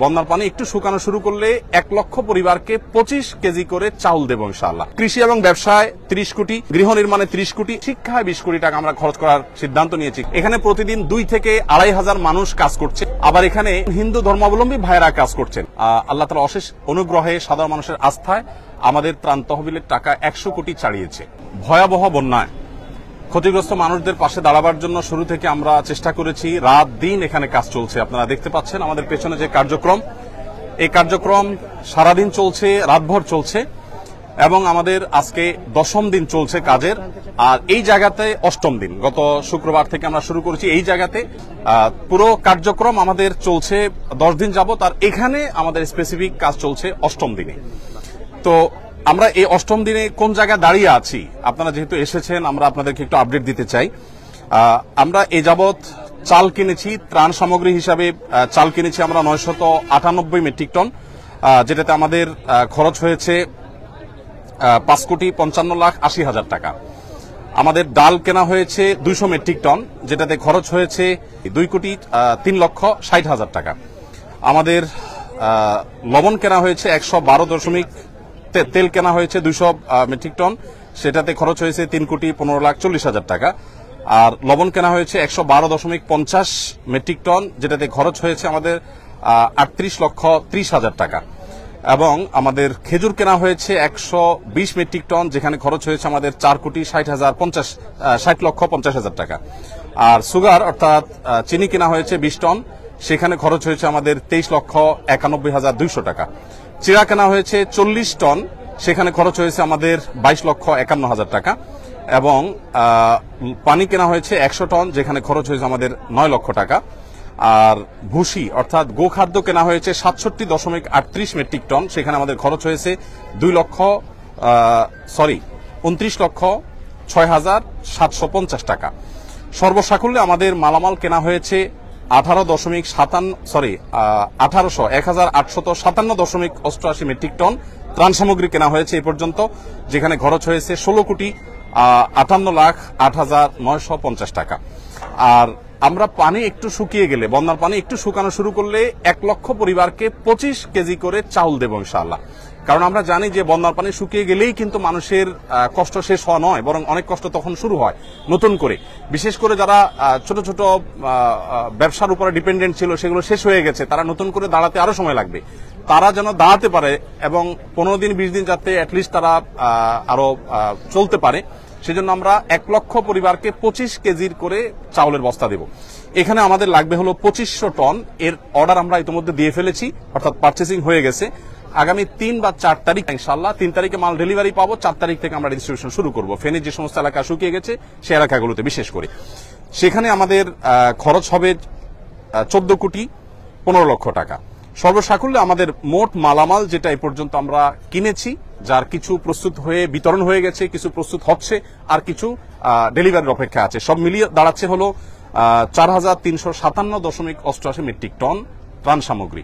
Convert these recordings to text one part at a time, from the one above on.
বন্যার পানি একটু শুকানো শুরু করলে 1 লক্ষ পরিবারকে 25 কেজি করে চাউল দেব ইনশাআল্লাহ। কৃষি এবং ব্যবসায় 30 কোটি, গৃহ নির্মাণে 30 কোটি, শিক্ষায় 20 কোটি টাকা আমরা খরচ করার সিদ্ধান্ত নিয়েছি। এখানে প্রতিদিন 2 থেকে 2,500 মানুষ কাজ করছে। আবার এখানে হিন্দু ধর্মাবলম্বী ভাইরা কাজ করছেন। আল্লাহ তাআলার অশেষ অনুগ্রহে সাধারণ মানুষের আস্থায় আমাদের ত্রাণ তহবিলের টাকা 100 কোটি ছাড়িয়েছে। ভয়াবহ বন্যায় ক্ষতিগ্রস্ত মানুষদের পাশে দাঁড়াবার জন্য শুরু থেকে আমরা চেষ্টা করেছি। রাত দিন এখানে কাজ চলছে। আপনারা দেখতে পাচ্ছেন আমাদের পেছনে যে কার্যক্রম, এই কার্যক্রম সারাদিন চলছে, রাতভর চলছে এবং আমাদের আজকে 10ম দিন চলছে কাজের। আর এই জায়গাতে 8ম দিন, গত শুক্রবার থেকে আমরা শুরু করেছি। এই জায়গাতে পুরো কার্যক্রম আমাদের চলছে 10 দিন যাবত। আর এখানে আমাদের স্পেসিফিক কাজ চলছে 8ম দিনে। তো আমরা এই 8ম দিনে কোন জায়গায় দাঁড়িয়ে আছি, আপনারা যেহেতু এসেছেন আমরা আপনাদেরকে একটু আপডেট দিতে চাই। আমরা এ যাবৎ চাল কিনেছি, ত্রাণ সামগ্রী হিসাবে চাল কিনেছি আমরা 998 মেট্রিক টন, যেটাতে আমাদের খরচ হয়েছে 5,55,80,000 টাকা। আমাদের ডাল কেনা হয়েছে 200 মেট্রিক টন, যেটাতে খরচ হয়েছে 2,03,60,000 টাকা। আমাদের লবণ কেনা হয়েছে 112 তেল কেনা হয়েছে 200 মেট্রিক টন, সেটাতে খরচ হয়েছে 3,15,40,000 টাকা। আর লবণ কেনা হয়েছে 112.50 মেট্রিক টন, যেটাতে খরচ হয়েছে আমাদের 38,30,000 টাকা। এবং আমাদের খেজুর কেনা হয়েছে 120 মেট্রিক টন, যেখানে খরচ হয়েছে আমাদের 4,60,50,000 টাকা। আর সুগার অর্থাৎ চিনি কেনা হয়েছে 20 টন, সেখানে খরচ হয়েছে আমাদের 23,91,200 টাকা। চিড়া কেনা হয়েছে 40 টন, সেখানে খরচ হয়েছে আমাদের 22,51,000 টাকা। এবং পানি কেনা হয়েছে 100 টন, যেখানে খরচ হয়েছে আমাদের 9 লক্ষ টাকা। আর ভুসি অর্থাৎ গোখাদ্য কেনা হয়েছে 67.38 মেট্রিক টন, সেখানে আমাদের খরচ হয়েছে 29,06,750 টাকা। সর্বসাকুল্যে আমাদের মালামাল কেনা হয়েছে 1,857 মেট্রিক টন ত্রাণ সামগ্রী কেনা হয়েছে এ পর্যন্ত, যেখানে খরচ হয়েছে 16,58,08,950 টাকা। আর আমরা পানি একটু শুকিয়ে গেলে, বন্যার পানি একটু শুকানো শুরু করলে 1 লক্ষ পরিবারকে 25 কেজি করে চাউল দেব ইনশাআল্লাহ। কারণ আমরা জানি যে বন্যার পানি শুকিয়ে গেলেই কিন্তু মানুষের কষ্ট শেষ হওয়া নয়, বরং অনেক কষ্ট তখন শুরু হয় নতুন করে। বিশেষ করে যারা ছোট ছোট ব্যবসার উপরে ডিপেন্ডেন্ট ছিল, সেগুলো শেষ হয়ে গেছে, তারা নতুন করে দাঁড়াতে আরো সময় লাগবে। তারা যেন দাঁড়াতে পারে এবং 15 দিন 20 দিন যাতে অ্যাটলিস্ট তারা আরো চলতে পারে, সেজন্য আমরা 1 লক্ষ পরিবারকে 25 কেজির করে চাউলের বস্তা দেব। এখানে আমাদের লাগবে হলো 2500 টন। এর অর্ডার আমরা ইতিমধ্যে দিয়ে ফেলেছি, অর্থাৎ পার্চেসিং হয়ে গেছে। আগামী 3 বা 4 তারিখ ইনশাআল্লাহ, 3 তারিখে মাল ডেলিভারি পাবো, 4 তারিখ থেকে আমরা ডিস্ট্রিবিউশন শুরু করব। ফেনীর যে সমস্ত এলাকা শুকিয়ে গেছে সেই এলাকাগুলোতে বিশেষ করে। সেখানে আমাদের খরচ হবে 14,15,00,000 টাকা। সর্বসাকুল্যে আমাদের মোট মালামাল যেটা এই পর্যন্ত আমরা কিনেছি, যার কিছু প্রস্তুত হয়ে বিতরণ হয়ে গেছে, কিছু প্রস্তুত হচ্ছে, আর কিছু ডেলিভারির অপেক্ষা আছে, সব মিলিয়ে দাঁড়াচ্ছে হলো 4,357.88 মেট্রিক টন ত্রাণ সামগ্রী।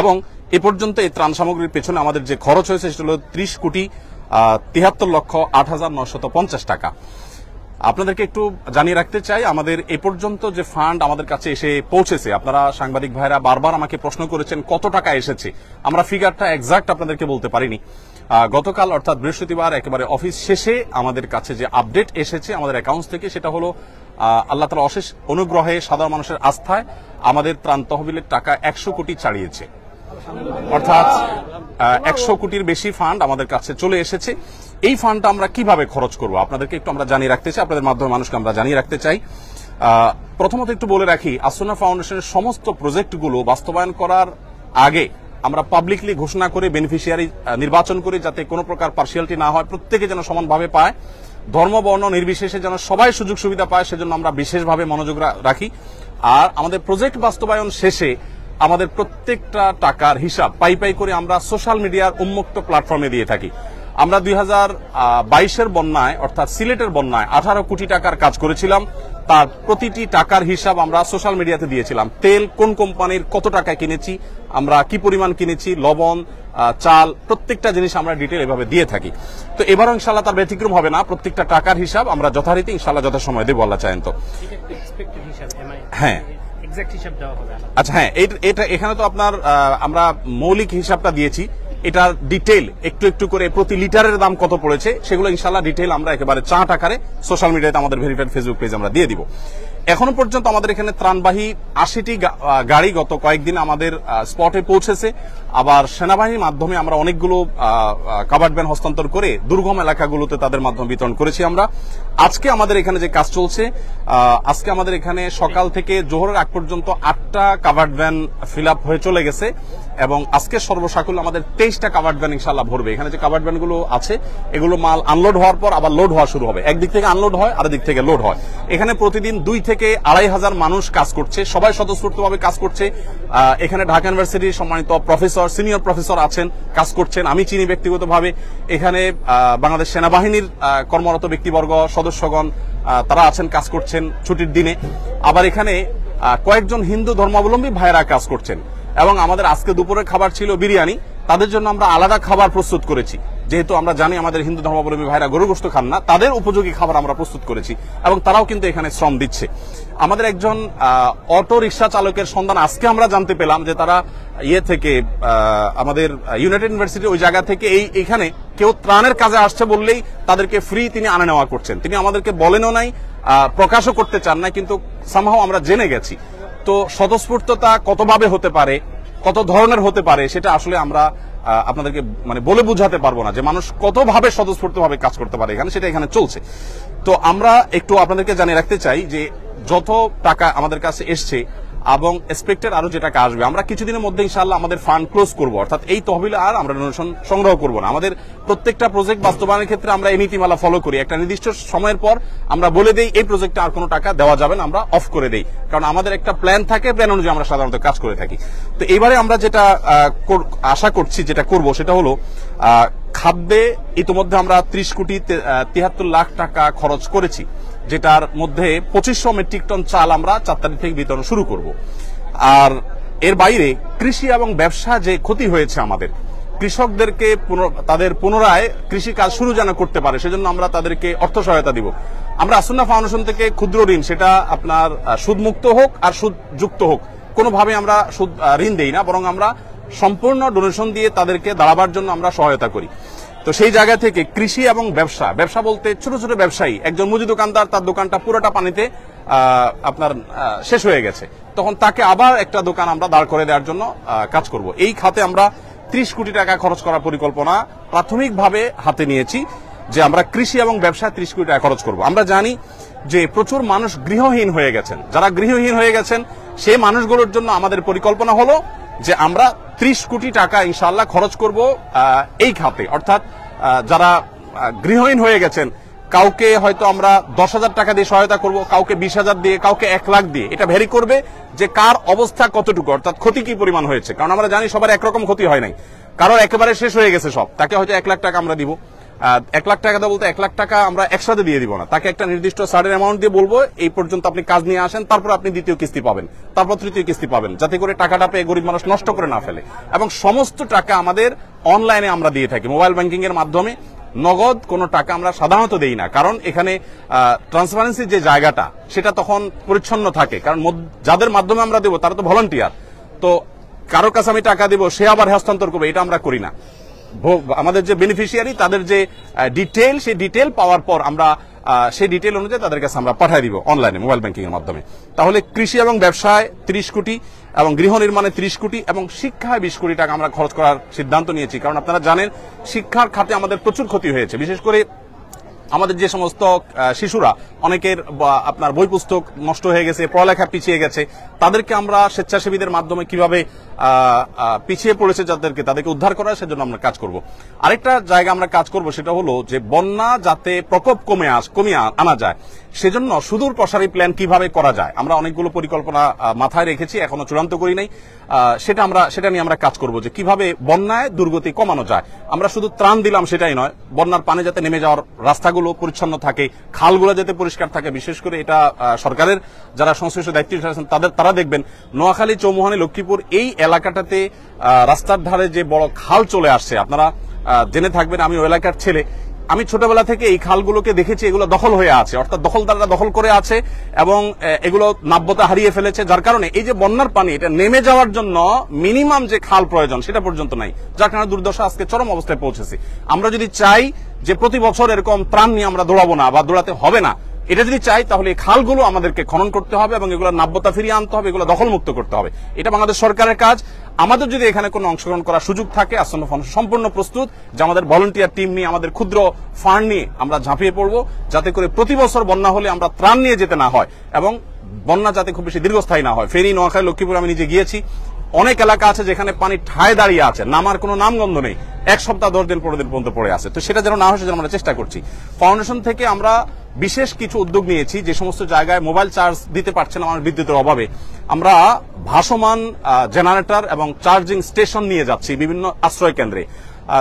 এবং এ পর্যন্ত এই ত্রাণ সামগ্রীর পেছনে আমাদের যে খরচ হয়েছে সেটা হলো 30,73,08,950 টাকা। আপনাদেরকে একটু জানিয়ে রাখতে চাই, আমাদের এ পর্যন্ত যে ফান্ড আমাদের কাছে এসে পৌঁছেছে, আপনারা সাংবাদিক ভাইরা বারবার আমাকে প্রশ্ন করেছেন কত টাকা এসেছে। আমরা ফিগারটা এক্সাক্ট আপনাদেরকে বলতে পারিনি। গতকাল অর্থাৎ বৃহস্পতিবার একেবারে অফিস শেষে আমাদের কাছে যে আপডেট এসেছে আমাদের অ্যাকাউন্টস থেকে, সেটা হলো আল্লাহ তাআলার অশেষ অনুগ্রহে সাধারণ মানুষের আস্থায় আমাদের ত্রাণ তহবিলের টাকা 100 কোটি ছাড়িয়েছে। অর্থাৎ 100 কোটির বেশি ফান্ড আমাদের কাছে চলে এসেছে। এই ফান্ডটা আমরা কিভাবে খরচ করব আপনাদেরকে একটু আমরা জানিয়ে রাখতে চাই, আপনাদের মাধ্যমে মানুষকে আমরা জানিয়ে রাখতে চাই। প্রথমত একটু বলে রাখি, আসুন্নাহ ফাউন্ডেশনের সমস্ত প্রজেক্টগুলো বাস্তবায়ন করার আগে আমরা পাবলিকলি ঘোষণা করে বেনিফিশিয়ারি নির্বাচন করি, যাতে কোনো প্রকার পার্সিয়ালিটি না হয়, প্রত্যেকে যেন সমানভাবে পায়, ধর্ম বর্ণ নির্বিশেষে যেন সবাই সুযোগ সুবিধা পায়, সেজন্য আমরা বিশেষভাবে মনোযোগ রাখি। আর আমাদের প্রজেক্ট বাস্তবায়ন শেষে আমাদের প্রত্যেকটা টাকার হিসাব পাই পাই করে আমরা সোশ্যাল মিডিয়ার উন্মুক্ত প্ল্যাটফর্মে দিয়ে থাকি। আমরা 2022-এর বন্যায় অর্থাৎ সিলেটের বন্যায় 18 কোটি টাকার কাজ করেছিলাম, তার প্রতিটি টাকার হিসাব আমরা সোশ্যাল মিডিয়াতে দিয়েছিলাম। তেল কোন কোম্পানির কত টাকায় কিনেছি, আমরা কি পরিমাণ কিনেছি, লবণ, চাল, প্রত্যেকটা জিনিস আমরা ডিটেল এভাবে দিয়ে থাকি। তো এবারও ইনশাআল্লাহ তার ব্যতিক্রম হবে না, প্রত্যেকটা টাকার হিসাব আমরা যথারীতি ইনশাআল্লাহ যথাসময়ে দেবো, আল্লাহ চাহেন তো। হ্যাঁ, এক্সাক্ট হিসাব দেওয়া হবে? আচ্ছা হ্যাঁ, এটা এখানে তো আপনার আমরা মৌলিক হিসাবটা দিয়েছি, এটার ডিটেইল একটু একটু করে প্রতি লিটারের দাম কত পড়েছে সেগুলো ইনশাআল্লাহ ডিটেইল আমরা একেবারে চার্ট আকারে সোশ্যাল মিডিয়াতে আমাদের ভেরিফাইড ফেসবুক পেজ আমরা দিয়ে দিব। এখনো পর্যন্ত আমাদের এখানে ত্রাণবাহী 80টি গাড়ি গত কয়েকদিন আমাদের স্পটে পৌঁছেছে। আবার সেনাবাহিনীর মাধ্যমে আমরা অনেকগুলো কাভার্ড ভ্যান হস্তান্তর করে দুর্গম এলাকাগুলোতে তাদের মাধ্যমে বিতরণ করেছি আমরা। আজকে আমাদের এখানে যে কাজ চলছে, আজকে আমাদের এখানে সকাল থেকে জোহরের আগ পর্যন্ত 8টা কাভার্ড ভ্যান ফিল আপ হয়ে চলে গেছে এবং আজকে সর্বসাকুল্য আমাদের 23টা কাভার্ড ভ্যান ইনশাআল্লাহ ভরবে। এখানে যে কাভার্ড ভ্যানগুলো আছে এগুলো মাল আনলোড হওয়ার পর আবার লোড হওয়া শুরু হবে। একদিক থেকে আনলোড হয় আর দিক থেকে লোড হয়। এখানে প্রতিদিন 2 থেকে 2,500 মানুষ কাজ করছে, সবাই স্বতঃস্ফূর্তভাবে কাজ করছে। এখানে ঢাকা ইউনিভার্সিটির সম্মানিত প্রফেসর, সিনিয়র প্রফেসর আছেন, কাজ করছেন, আমি চিনি ব্যক্তিগতভাবে। এখানে বাংলাদেশ সেনাবাহিনীর কর্মরত ব্যক্তিবর্গ, সদস্যগণ তারা আছেন, কাজ করছেন ছুটির দিনে। আবার এখানে কয়েকজন হিন্দু ধর্মাবলম্বী ভাইয়েরা কাজ করছেন এবং আমাদের আজকে দুপুরের খাবার ছিল বিরিয়ানি। তাদের জন্য আমরা আলাদা খাবার প্রস্তুত করেছি, যেহেতু আমরা জানি আমাদের হিন্দু ধর্মাবলম্বী ভাইরা গরু গোশত খান না, তাদের উপযোগী খাবার আমরা প্রস্তুত করেছি এবং তারাও কিন্তু এখানে শ্রম দিচ্ছে। আমাদের একজন অটো রিক্সা চালকের সন্ধান আজকে আমরা জানতে পেলাম যে তারা থেকে আমাদের ইউনাইটেড ইউনিভার্সিটি ওই জায়গা থেকে এইখানে কেউ ত্রাণের কাজে আসছে বললেই তাদেরকে ফ্রি তিনি আনা নেওয়া করছেন। তিনি আমাদেরকে বলেনও নাই, প্রকাশও করতে চান না, কিন্তু সামহাও আমরা জেনে গেছি। তো স্বতঃস্ফূর্ততা কতভাবে হতে পারে, কত ধরনের হতে পারে, সেটা আসলে আমরা আপনাদেরকে মানে বলে বুঝাতে পারবো না যে মানুষ কতভাবে স্বতঃস্ফূর্তভাবে কাজ করতে পারে এখানে, সেটা এখানে চলছে। তো আমরা একটু আপনাদেরকে জানিয়ে রাখতে চাই যে যত টাকা আমাদের কাছে এসছে এবং এক্সপেক্টেড আরো যে টাকা আসবে, আমরা কিছুদিনের মধ্যে ইনশাআল্লাহ আমাদের ফান্ড ক্লোজ করব, অর্থাৎ এই তহবিলে আর আমরা ডোনেশন সংগ্রহ করব না। আমাদের প্রত্যেকটা প্রজেক্ট বাস্তবায়নের ক্ষেত্রে আমরা এই নীতিমালা ফলো করি। একটা নির্দিষ্ট সময়ের পর আমরা বলে দেই এই প্রজেক্টে আর কোনো টাকা দেওয়া যাবে না, আমরা অফ করে দেই, কারণ আমাদের একটা প্ল্যান থাকে, প্ল্যান অনুযায়ী আমরা সাধারণত কাজ করে থাকি। তো এবারে আমরা যেটা আশা করছি, যেটা করব, সেটা হলো খাদ্যে ইতিমধ্যে আমরা 30 কোটি 73 লাখ টাকা খরচ করেছি, যেটার মধ্যে 2500 মেট্রিক টন চাল আমরা 4 তারিখ থেকে বিতরণ শুরু করব। আর এর বাইরে কৃষি এবং ব্যবসা যে ক্ষতি হয়েছে আমাদের, কৃষকদেরকে তাদের পুনরায় কৃষি কাজ শুরু যেন করতে পারে, সেজন্য আমরা তাদেরকে অর্থ সহায়তা দিব। আমরা আসুন্না ফাউন্ডেশন থেকে ক্ষুদ্র ঋণ, সেটা আপনার সুদমুক্ত হোক আর সুদযুক্ত হোক, কোনোভাবে আমরা সুদ ঋণ দেই না, বরং আমরা সম্পূর্ণ ডোনেশন দিয়ে তাদেরকে দাঁড়াবার জন্য আমরা সহায়তা করি। তো সেই জায়গা থেকে কৃষি এবং ব্যবসা বলতে ছোট ছোট ব্যবসায়ী, একজন মুদি দোকানদার, তার দোকানটা পুরোটা পানিতে আপনার শেষ হয়ে গেছে, তখন তাকে আবার একটা দোকান আমরা দাঁড় করে দেওয়ার জন্য কাজ করব। এই খাতে আমরা 30 কোটি টাকা খরচ করার পরিকল্পনা প্রাথমিকভাবে হাতে নিয়েছি, যে আমরা কৃষি এবং ব্যবসায় 30 কোটি টাকা খরচ করব। আমরা জানি যে প্রচুর মানুষ গৃহহীন হয়ে গেছেন, যারা গৃহহীন হয়ে গেছেন সেই মানুষগুলোর জন্য আমাদের পরিকল্পনা হলো যে আমরা 30 কোটি টাকা ইনশাআল্লাহ খরচ করব এই খাতে। অর্থাৎ যারা গৃহহীন হয়ে গেছেন, কাউকে হয়তো আমরা 10,000 টাকা দিয়ে সহায়তা করব, কাউকে 20,000 দিয়ে, কাউকে 1 লাখ দিয়ে। এটা ভ্যারি করবে যে কার অবস্থা কতটুকু, অর্থাৎ ক্ষতি কি পরিমাণ হয়েছে। কারণ আমরা জানি সবার একরকম ক্ষতি হয় নাই, কারোর একেবারে শেষ হয়ে গেছে সব, তাকে হয়তো 1 লাখ টাকা আমরা দিব। 1 লাখ টাকা দেওয়া বলতে 1 লাখ টাকা আমরা একসাথে দিয়ে দিব না, তাকে একটা নির্দিষ্ট সার্টেন অ্যামাউন্ট দিয়ে বলবো এই পর্যন্ত আপনি কাজ নিয়ে আসেন, তারপর আপনি দ্বিতীয় কিস্তি পাবেন, তারপর তৃতীয় কিস্তি পাবেন, যাতে করে টাকাটা পেয়ে গরিব মানুষ নষ্ট করে না ফেলে। এবং সমস্ত টাকা আমাদের অনলাইনে আমরা দিয়ে থাকি, মোবাইল ব্যাংকিং এর মাধ্যমে। নগদ কোনো টাকা আমরা সাধারণত দেই না, কারণ এখানে ট্রান্সপারেন্সি যে জায়গাটা, সেটা তখন পরিচ্ছন্ন থাকে, কারণ যাদের মাধ্যমে আমরা দেবো তারা তো ভলান্টিয়ার। তো কারোর কাছে আমি টাকা দেবো, সে আবার হস্তান্তর করবে, এটা আমরা করি না। আমাদের যে বেনিফিশিয়ারি, তাদের যে ডিটেল, সেই ডিটেল পাওয়ার পর আমরা সেই ডিটেল অনুযায়ী তাদের কাছে আমরা পাঠিয়ে দিব অনলাইনে, মোবাইল ব্যাংকিং এর মাধ্যমে। তাহলে কৃষি এবং ব্যবসায় 30 কোটি এবং গৃহ নির্মাণে 30 কোটি এবং শিক্ষায় 20 কোটি টাকা আমরা খরচ করার সিদ্ধান্ত নিয়েছি। কারণ আপনারা জানেন শিক্ষার খাতে আমাদের প্রচুর ক্ষতি হয়েছে, বিশেষ করে আমাদের যে সমস্ত শিশুরা, অনেকের আপনার বই পুস্তক নষ্ট হয়ে গেছে, পড়ালেখা পিছিয়ে গেছে, তাদেরকে আমরা স্বেচ্ছাসেবীদের মাধ্যমে কিভাবে পিছিয়ে পড়েছে তাদেরকে উদ্ধার করা, সেজন্য আমরা কাজ করব। আরেকটা জায়গা আমরা কাজ করব, সেটা হলো যে বন্যা যাতে প্রকোপ কমিয়ে আনা যায়, সেজন্য সুদূর প্রসারী প্ল্যান কিভাবে করা যায়, আমরা অনেকগুলো পরিকল্পনা মাথায় রেখেছি, এখনো চূড়ান্ত করি নাই। সেটা নিয়ে আমরা কাজ করব, যে কিভাবে বন্যায় দুর্গতি কমানো যায়। আমরা শুধু ত্রাণ দিলাম সেটাই নয়, বন্যার পানি যাতে নেমে যাওয়ার রাস্তাগুলো পরিচ্ছন্ন থাকে, খালগুলো যাতে পরিষ্কার থাকে। বিশেষ করে এটা সরকারের যারা সংশ্লিষ্ট দায়িত্ব আছেন তারা দেখবেন, নোয়াখালী, চৌমুহনী, লক্ষ্মীপুর এই এলাকাটাতে রাস্তার ধারে যে বড় খাল চলে আসছে, আপনারা জেনে থাকবেন, আমি ওই এলাকার ছেলে, আমি ছোটবেলা থেকে এই খালগুলোকে দেখেছি, এগুলো দখল হয়ে আছে, অর্থাৎ দখলদাররা দখল করে আছে এবং এগুলো নাব্যতা হারিয়ে ফেলেছে, যার কারণে এই যে বন্যার পানি এটা নেমে যাওয়ার জন্য মিনিমাম যে খাল প্রয়োজন সেটা পর্যন্ত নাই, যার কারণে দুর্দশা আজকে চরম অবস্থায় পৌঁছেছে। আমরা যদি চাই যে প্রতি বছর এরকম ত্রাণ নিয়ে আমরা দৌড়াবো না বা দৌড়াতে হবে না, এটা যদি চাই তাহলে এই খালগুলো আমাদেরকে খনন করতে হবে এবং এগুলো নাব্যতা ফিরিয়ে আনতে হবে, এগুলো দখলমুক্ত করতে হবে। এটা বাংলাদেশ সরকারের কাজ। আমাদের যদি এখানে কোনো অংশগ্রহণ করার সুযোগ থাকে, আসন্ন ফাউন্ডেশন সম্পূর্ণ প্রস্তুত যে আমাদের ভলান্টিয়ার টিম নিয়ে, আমাদের ক্ষুদ্র ফান্ড নিয়ে আমরা ঝাঁপিয়ে পড়বো, যাতে করে প্রতি বছর বন্যা হলে আমরা ত্রাণ নিয়ে যেতে না হয় এবং বন্যা যাতে খুব বেশি দীর্ঘস্থায়ী না হয়। ফেনী, নোয়াখালী, লক্ষ্মীপুর আমি নিজে গিয়েছি, অনেক এলাকা আছে যেখানে পানি ঠায় দাঁড়িয়ে আছে, নামার কোনো নামগন্ধ নেই, 1 সপ্তাহ 10 দিন 15 দিন পর্যন্ত পড়ে আছে। তো সেটা যেন না হয় সেজন্য আমরা চেষ্টা করছি। ফাউন্ডেশন থেকে আমরা বিশেষ কিছু উদ্যোগ নিয়েছি। যে সমস্ত জায়গায় মোবাইল চার্জ দিতে পারছে না আমার বিদ্যুতের অভাবে, আমরা ভাসমান জেনারেটর এবং চার্জিং স্টেশন নিয়ে যাচ্ছি বিভিন্ন আশ্রয় কেন্দ্রে।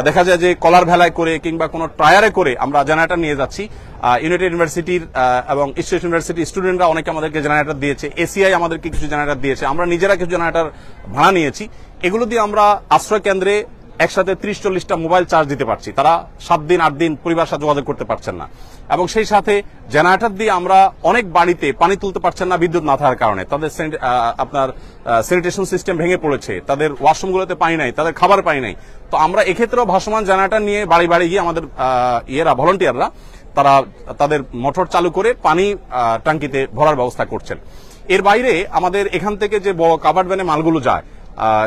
দেখা যায় যে কলার ভেলায় করে কিংবা কোনো টায়ারে করে আমরা জেনারেটর নিয়ে যাচ্ছি। ইউনাইটেড ইউনিভার্সিটির এবং ইস্ট ইউনিভার্সিটি স্টুডেন্টরা অনেকে আমাদেরকে জেনারেটর দিয়েছে, এসিআই আমাদেরকে কিছু জেনারেটর দিয়েছে, আমরা নিজেরা কিছু জেনারেটর ভাড়া নিয়েছি। এগুলো দিয়ে আমরা আশ্রয় কেন্দ্রে একসাথে 30-40টা মোবাইল চার্জ দিতে পারছি। তারা 7 দিন 8 দিন পরিবারের সাথে যোগাযোগ করতে পারছেন না, এবং সেই সাথে জেনারেটর দিয়ে আমরা অনেক বাড়িতে পানি তুলতে পারছেন না বিদ্যুৎ না থাকার কারণে। তাদের আপনার স্যানিটেশন সিস্টেম ভেঙে পড়েছে, তাদের ওয়াশরুমগুলোতে পানি নাই, তাদের খাবার পানি নাই। তো আমরা এক্ষেত্রেও ভাসমান জেনারেটর নিয়ে বাড়ি বাড়ি গিয়ে আমাদের ভলান্টিয়াররা তারা তাদের মোটর চালু করে পানি ট্যাঙ্কিতে ভরার ব্যবস্থা করছেন। এর বাইরে আমাদের এখান থেকে যে বড় কাভার্ড ভ্যানে মালগুলো যায়,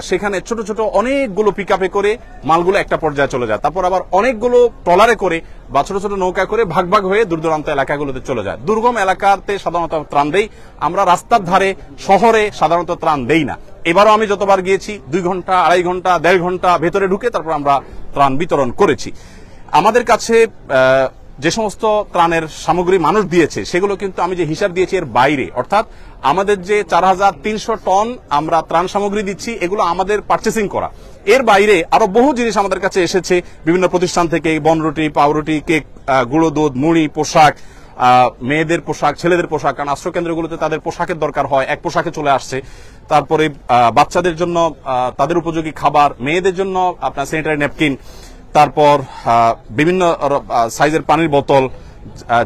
সেখানে ছোট ছোট অনেকগুলো পিকআপে করে মালগুলো একটা পর্যায়ে চলে যায়, তারপর আবার অনেকগুলো ট্রলারে করে বা ছোট ছোট নৌকা করে ভাগ ভাগ হয়ে দূর দূরান্ত এলাকাগুলোতে চলে যায়। দুর্গম এলাকাতে সাধারণত ত্রাণ দেই আমরা, রাস্তার ধারে শহরে সাধারণত ত্রাণ দেই না। এবারও আমি যতবার গিয়েছি 2 ঘন্টা 2.5 ঘন্টা 1.5 ঘন্টা ভেতরে ঢুকে তারপর আমরা ত্রাণ বিতরণ করেছি। আমাদের কাছে যে সমস্ত ত্রাণের সামগ্রী মানুষ দিয়েছে সেগুলো কিন্তু আমি যে হিসাব দিয়েছি এর বাইরে, অর্থাৎ আমাদের যে 4300 টন আমরা ত্রাণ সামগ্রী দিচ্ছি এগুলো আমাদের পারচেসিং করা। এর বাইরে আরো বহু জিনিস আমাদের কাছে এসেছে বিভিন্ন প্রতিষ্ঠান থেকে, বনরুটি, পাউরুটি, কেক, গুঁড়ো দুধ, মুড়ি, পোশাক, মেয়েদের পোশাক, ছেলেদের পোশাক, কারণ আশ্রয় কেন্দ্রগুলোতে তাদের পোশাকের দরকার হয়, এক পোশাকে চলে আসছে। তারপরে বাচ্চাদের জন্য তাদের উপযোগী খাবার, মেয়েদের জন্য আপনার স্যানিটারি ন্যাপকিন, তারপর বিভিন্ন সাইজের পানির বোতল,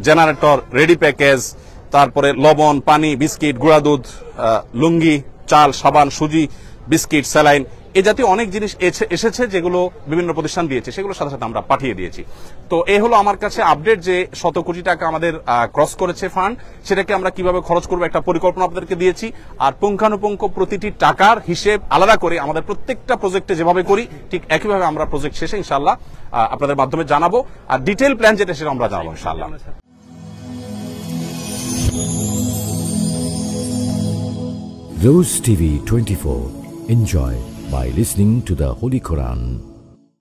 জেনারেটর, রেডি প্যাকেজ, তারপরে লবণ, পানি, বিস্কিট, গুঁড়া দুধ, লুঙ্গি, চাল, সাবান, সুজি, বিস্কিট, স্যালাইন, এই জাতীয় অনেক জিনিস এসেছে যেগুলো বিভিন্ন প্রতিষ্ঠান দিয়েছে, সেগুলোর সাথে সাথে আমরা পাঠিয়ে দিয়েছি। তো এই হলো আমার কাছে আপডেট যে 100 কোটি টাকা আমাদের ক্রস করেছে ফান্ড, সেটাকে আমরা কিভাবে খরচ করবো একটা পরিকল্পনা আপনাদেরকে দিয়েছি। আর পুঙ্খানুপুঙ্খ প্রতিটি টাকার হিসেব আলাদা করে আমাদের প্রত্যেকটা প্রজেক্টে যেভাবে করি ঠিক একইভাবে আমরা প্রজেক্ট শেষে ইনশাআল্লাহ আপনাদের মাধ্যমে জানাবো। আর ডিটেইল প্ল্যান যেটা সেটা আমরা জানাবো ইনশাআল্লাহ। Rose TV 24. Enjoy by listening to the Holy Quran.